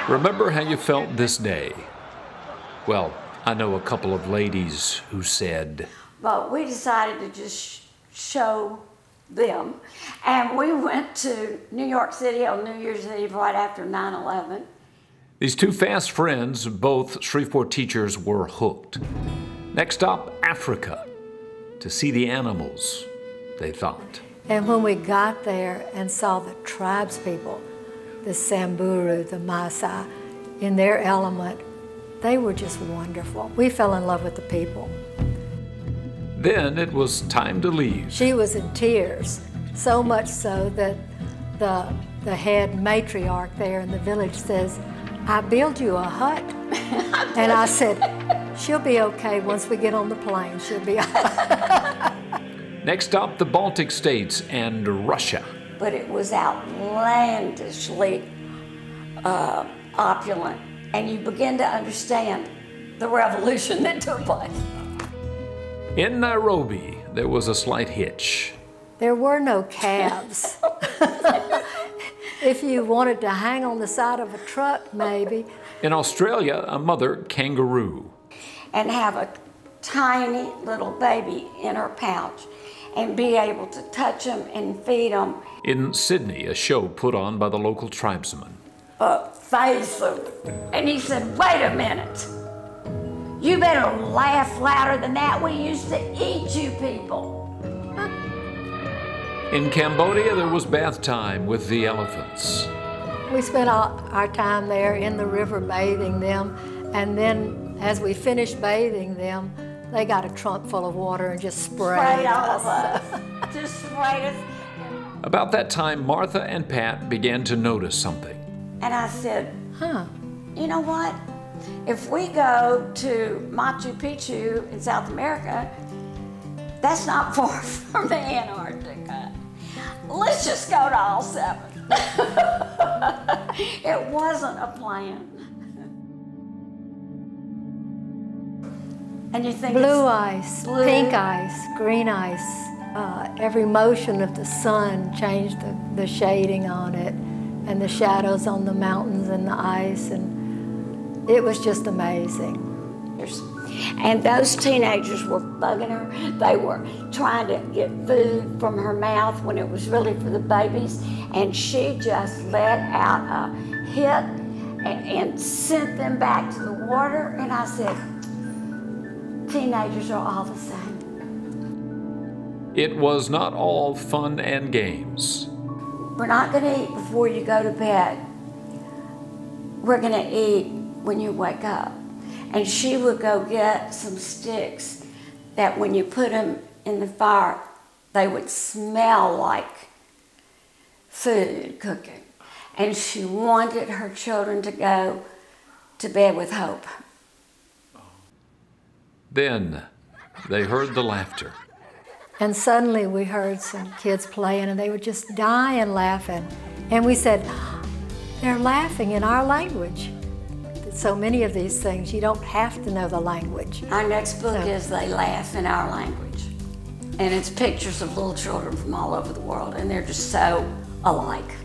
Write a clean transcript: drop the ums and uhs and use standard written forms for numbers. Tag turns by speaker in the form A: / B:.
A: Remember how you felt this day? Well, I know a couple of ladies who said,
B: but we decided to just show them. And we went to New York City on New Year's Eve right after 9/11.
A: These two fast friends, both Shreveport teachers, were hooked. Next stop, Africa, to see the animals, they thought.
C: And when we got there and saw the tribespeople, the Samburu, the Maasai, in their element, they were just wonderful. We fell in love with the people.
A: Then it was time to leave.
C: She was in tears, so much so that the head matriarch there in the village says, "I built you a hut." And I said, "She'll be okay once we get on the plane, she'll be all right."
A: Next stop, the Baltic states and Russia.
B: But it was outlandishly opulent, and you begin to understand the revolution that took place.
A: In Nairobi, there was a slight hitch.
C: There were no cabs. If you wanted to hang on the side of a truck, maybe.
A: In Australia, a mother kangaroo.
B: And have a tiny little baby in her pouch and be able to touch them and feed them.
A: In Sydney, a show put on by the local tribesmen.
B: Phase food. And he said, "Wait a minute. You better laugh louder than that. We used to eat you people."
A: In Cambodia, there was bath time with the elephants.
C: We spent all our time there in the river bathing them, and then as we finished bathing them, they got a trunk full of water and just sprayed
B: all
C: us.
B: of us. Just sprayed us.
A: About that time, Martha and Pat began to notice something.
B: And I said, you know what? If we go to Machu Picchu in South America, that's not far from the Antarctica. Let's just go to all seven. It wasn't a plan. And you think
C: blue ice, blue, pink ice, green ice. Every motion of the sun changed the shading on it and the shadows on the mountains and the ice, and it was just amazing.
B: And those teenagers were bugging her. They were trying to get food from her mouth when it was really for the babies, and she just let out a hit and sent them back to the water. And I said, teenagers are all the same.
A: It was not all fun and games.
B: We're not going to eat before you go to bed. We're going to eat when you wake up. And she would go get some sticks that when you put them in the fire, they would smell like food cooking. And she wanted her children to go to bed with hope.
A: Then they heard the laughter.
C: And suddenly we heard some kids playing, and they were just dying laughing. And we said, they're laughing in our language. So many of these things, you don't have to know the language.
B: Our next book is They Laugh in Our Language. And it's pictures of little children from all over the world, and they're just so alike.